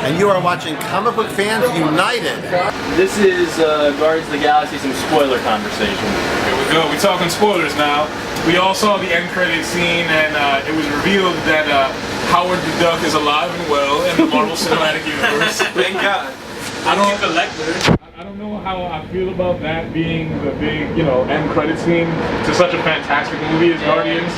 and you are watching Comic Book Fans United. This is Guardians of the Galaxy, some spoiler conversation. Here we go, we're talking spoilers now. We all saw the end credit scene, and it was revealed that Howard the Duck is alive and well in the Marvel Cinematic Universe. Thank God. I don't know how I feel about that being the big, end credit scene to such a fantastic movie as Guardians.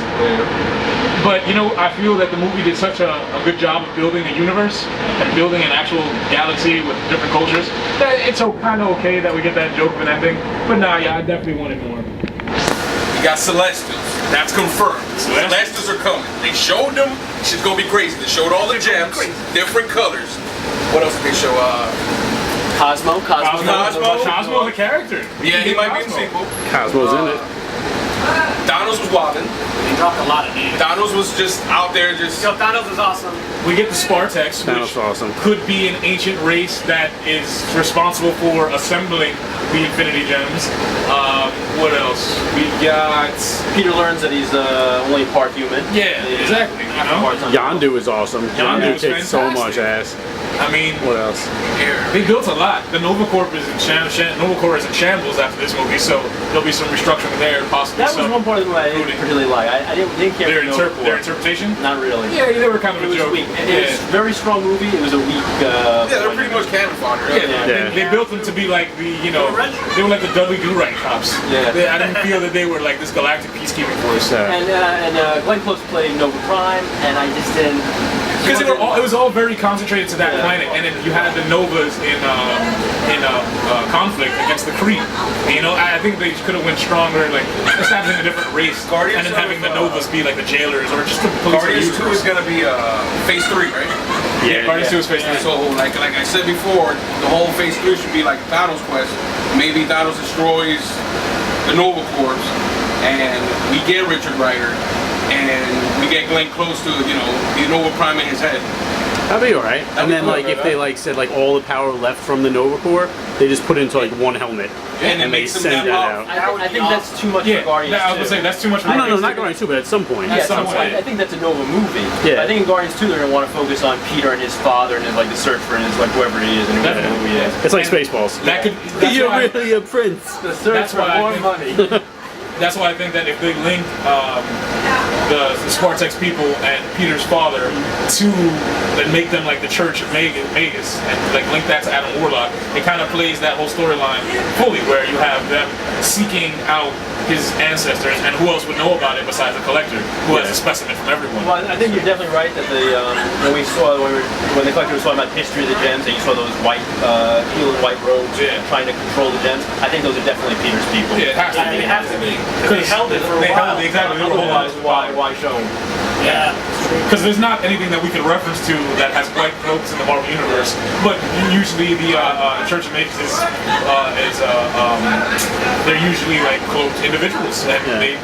But, I feel that the movie did such a good job of building a universe and building an actual galaxy with different cultures that it's kind of okay that we get that joke of an ending. But nah, yeah, I definitely wanted more. You got Celestials. That's confirmed. Celestials are coming. They showed them. Shit's gonna be crazy. They showed all the gems, different colors. What else did they show? Cosmo, the character. Yeah, he might be in the sequel. Cosmo's in it. Thanos was wobbling. They dropped a lot of names. Thanos was just out there, just. Yo, Thanos is awesome. We get the Spartex, which could be an ancient race that is responsible for assembling the Infinity Gems. What else? We got... Peter learns that he's only part human. Yeah, exactly. Yondu is awesome. Yondu kicks so much ass. I mean, what else? They built a lot. The Nova Corps is in shambles after this movie, so there'll be some restructuring there, possibly. That was one part of the movie I didn't particularly like. I didn't care for their interpretation. Not really. Yeah, they were kind of a joke. Weak. It was a very strong movie. It was a weak. Yeah, they're pretty much cannon fodder. Yeah. They built them to be like the, they were like the Dudley Do-Right cops. Yeah. I didn't feel that they were like this galactic peacekeeping force. And Glenn Close played Nova Prime, and I just didn't. Because it was all very concentrated to that planet, and then you had the Novas in conflict against the Kree. I think they could have went stronger, like establishing a different race, and then having the Novas be like the jailers or just the police. Guardians 2 is gonna be Phase 3, right? Yeah, Guardians 2 is Phase 3. So, like I said before, the whole Phase 3 should be like Thanos' quest. Maybe Thanos destroys the Nova Corps, and we get Richard Rider. And we get Glenn Close to, the Nova Prime in his head. That'd be alright. And then, if they said all the power left from the Nova Corps, they just put it into one helmet, and they send that out. I think that's too much for Guardians 2. I was gonna say that's too much for No, not Guardians 2, but at some point. Yeah, I think that's a Nova movie. Yeah. But I think in Guardians 2 they're gonna want to focus on Peter and his father and the search for his whoever he is and whoever the movie is. It's like Spaceballs. You're really a prince. The search for more money. That's why I think that if they link the Spartex people and Peter's father to make them like the Church of Magus and link that to Adam Warlock, it kind of plays that whole storyline fully, where you have them seeking out his ancestors, and who else would know about it besides the Collector, who has a specimen from everyone. Well, I think you're definitely right that when the Collector was talking about the history of the gems, and you saw those healed white robes trying to control the gems, I think those are definitely Peter's people. Yeah, it has to be. Because they held it for a while. Exactly. Otherwise, why show them? Yeah. Because there's not anything that we can reference to that has white cloaks in the Marvel Universe, but usually the Church of Magus they're usually cloaked individuals, and they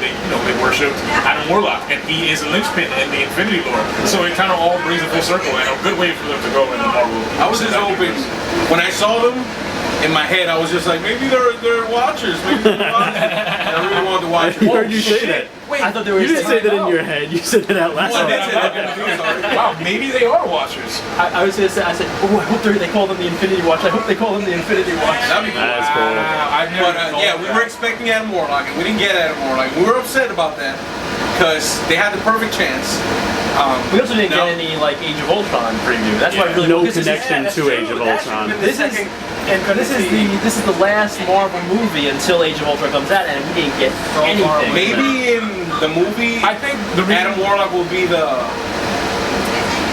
worshipped Adam Warlock, and he is a linchpin in the Infinity lore. So it kind of all brings it full circle, and a good way for them to go in the Marvel. I was just hoping when I saw them. In my head, I was just like, maybe they're watchers. Maybe they're watchers. I really wanted to watch it. I heard you say that. Wait, I thought they were. You didn't say that in your head. You said that out loud. Wow, maybe they are watchers. I was gonna say. I said, oh, I hope they call them the Infinity Watch. I hope they call them the Infinity Watch. That'd be cool. That's cool. But we were expecting Adam Warlock, and we didn't get Adam Warlock. We were upset about that because they had the perfect chance. We also didn't get any Age of Ultron preview. That's why I really no connection to Age of Ultron. This is the last Marvel movie until Age of Ultron comes out, and we didn't get anything. Maybe in the movie, I think Adam Warlock will be the.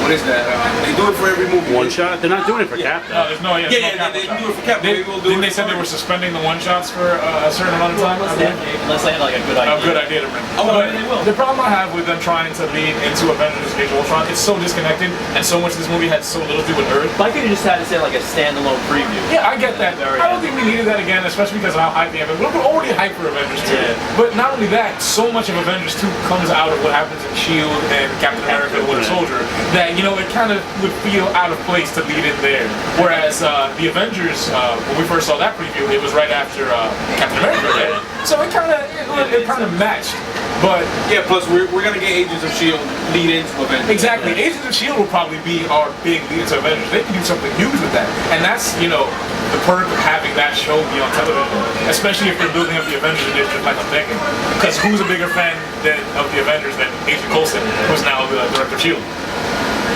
What is that? They do it for every movie. One shot? They're not doing it for Cap. No, there's no. They do it for Cap. Didn't they say they were suspending the one shots for a certain amount of time? Unless they had a good idea. A good idea to bring. The problem I have with them trying to lead into Avengers: Age of Ultron, it's so disconnected, and so much of this movie had so little to do with Earth. But I could have just had to say a standalone preview. Yeah, I get that. I don't think we needed that again, especially because of how hyped the Avengers. We're already hyped for Avengers 2. Yeah. But not only that, so much of Avengers 2 comes out of what happens in S.H.I.E.L.D. and Captain America: Winter Soldier that it kind of would feel out of place to lead in there. Whereas the Avengers, when we first saw that preview, it was right after Captain America, right? So it kind of matched. But yeah, plus we're gonna get Agents of S.H.I.E.L.D. lead into Avengers. Exactly. Agents of S.H.I.E.L.D. will probably be our big lead to Avengers. They can do something huge with that. And that's, you know, the perk of having that show be on television. Especially if they're building up the Avengers initiative like I'm thinking. Because who's a bigger fan of the Avengers than Agent Coulson, who's now the director of S.H.I.E.L.D.?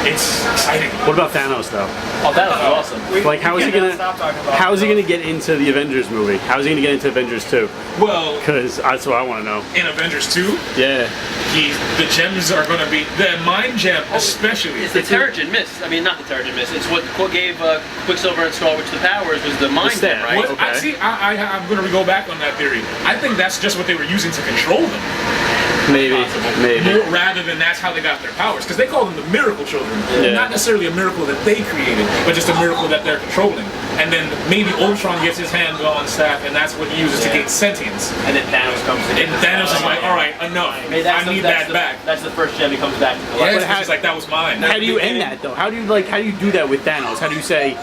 It's exciting. What about Thanos though? Oh, that was awesome. Like, how is he gonna? Stop talking about How is he gonna get into the Avengers movie? How is he gonna get into Avengers 2? Well, Because that's what I want to know. in Avengers 2, Yeah. the gems are going to be the mind gem, especially. It's the Terrigen Mist. I mean, not the Terrigen Mist. It's what gave Quicksilver and Scarlet Witch the powers was the mind gem, staff. right? What, Okay. I see. I'm going to go back on that theory. I think that's just what they were using to control them, Maybe. Maybe. more, rather than that's how they got their powers. Because they call them the Miracle Children. Yeah. Not necessarily a miracle that they created, but just a miracle that they're controlling. And then maybe Ultron gets his hand on staff, and that's what he uses to gain sentience. And then Thanos comes in. And Thanos is like, all right, enough. I need that back. That's the first gem he comes back to Yeah, collect. it's just like that was mine. How do you end that though? How do you do that with Thanos? How do you say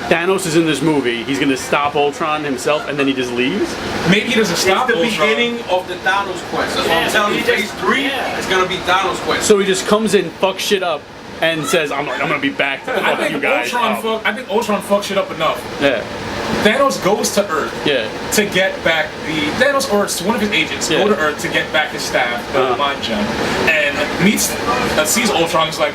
Thanos is in this movie, he's gonna stop Ultron himself, and then he just leaves? Maybe he doesn't It's stop the Ultron. beginning of the Thanos quest. That's what I'm telling you. Phase 3 is gonna be Thanos quest. So he just comes in, fucks shit up, and says, "I'm gonna be back to I fuck you think guys." up." I think Ultron fucked shit up enough. Yeah. Thanos goes to Earth Yeah. to get back Thanos or one of his agents Yeah. go to Earth to get back his staff, the mind gem, and sees Ultron. Is like,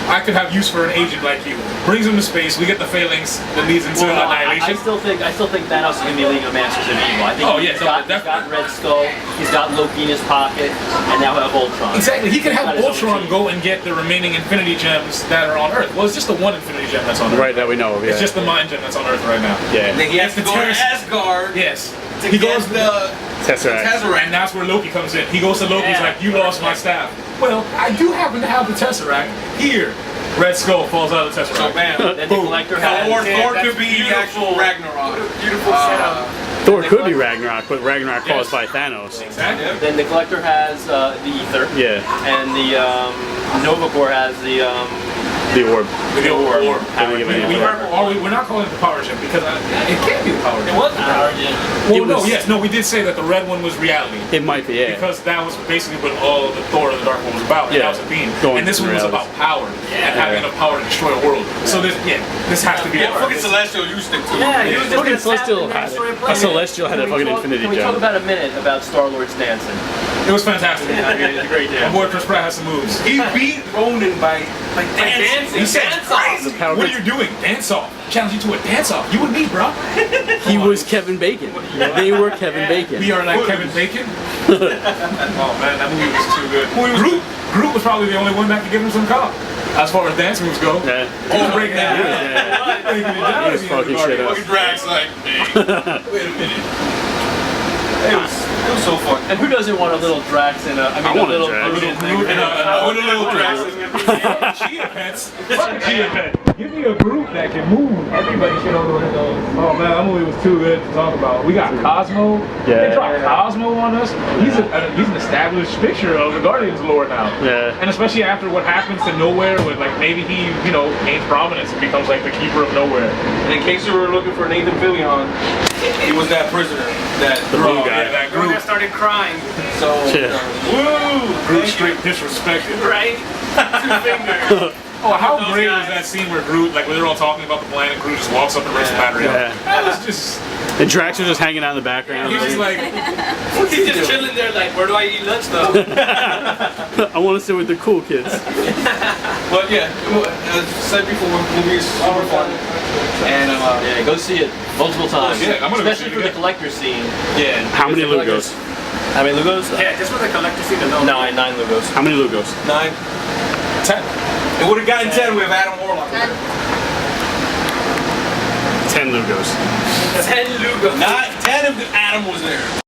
I could have use for an agent like you. Brings him to space. We get the phalanx that leads into Well, I annihilation. still think Thanos is gonna be League of Masters of Evil. I think Oh, yeah, he's got definitely. Red Skull, he's got Loki in his pocket, and now he'll have Ultron. Exactly. He could He's have got his own Ultron team. go and get the remaining Infinity Gems that are on Earth. Well, it's just the one Infinity Gem that's on Earth. Right, that we know of. Yeah. It's just the mind gem that's on Earth right now. yeah. Then he has to It's go the to terrorist- Asgard Yes. to He get goes the Tesseract. Tesseract. And that's where Loki comes in. He goes to Loki, he's Yeah. like, you lost my staff. Well, I do happen to have the Tesseract. Here. Red Skull falls out of the So Tesseract. bam. Then the Collector Now, has. or Thor that's could be the actual Ragnarok. Beautiful setup. Thor could be Ragnarok, but Ragnarok caused by Thanos. Exactly. Then the Collector has the Ether. Yeah. And the Nova Corps has the The orb. With the orb. Can we give any We're not calling it the power gem because it can't be the power gem. It was the power gem. Well, It no, was- yes, no, we did say that the red one was reality. It might be, yeah. Because that was basically what all the Thor and the Dark One was about. And Yeah. that was a theme. Going And this to one was reality. about power and having enough power to destroy a world. So this has to be Yeah, a fucking Celestial, you stick to it. Yeah, he was just Fucking gonna Celestial tap in there had and destroy a it. A planet. Celestial had a fucking Infinity Can we talk Gem. about a minute about Star-Lord's dancing? It was fantastic. I mean, it's a great My dance. boy Chris Pratt has some moves. He beat Ronan by dancing. He said, Dance off. The power what are you doing? Dance off. Challenge you to a dance off. You and me, bro. He was Kevin Bacon. They were Kevin Bacon. We are like Kevin Bacon. Oh man, that movie was too good. Groot was probably the only one that could give him some cop. As far as dance moves go. Yeah. Oh, break that. Yeah. He was fucking shit up. Fucking Drax like, man, wait a minute. It was so fun. And who doesn't want a little Drax in I want a Drax. Groot and With a little Drax. Chia Pets. Fucking Chia Pet. Give me a group that can move. Everybody should know where it goes. Oh man, that movie was too good to talk about. We got Cosmo. Yeah. They dropped Cosmo on us. He's an established fixture of the Guardians lore now. Yeah. And especially after what happens to Nowhere, with like maybe he, gains prominence and becomes like the keeper of Nowhere. And in case you were looking for Nathan Fillion, he was that prisoner that The blue Oh, guy. yeah, that Everyone group. started crying, So, Yeah. woo! Groot straight disrespected. right? 2 fingers. Oh, how Those great guys. was that scene where Groot, like when they're all talking about the planet, Groot just walks up and rips the battery Yeah. out. That was just, And Drax was just hanging out in the background. he was just like, He's just chilling there like, where do I eat lunch though? I want to sit with the cool kids. But yeah, as I said before, the movie is super fun. And Yeah, go see it multiple times. yeah, I'm gonna go Especially see it for the again. collector scene. yeah. How many The collectors- Lugos? How many Lugos? Yeah, just for the collector scene alone. 9 Lugos. How many Lugos? 9. 10. It would have gotten 10 with Adam Warlock. 10 Lugos. 10 Lugos. Not 10 if Adam was there.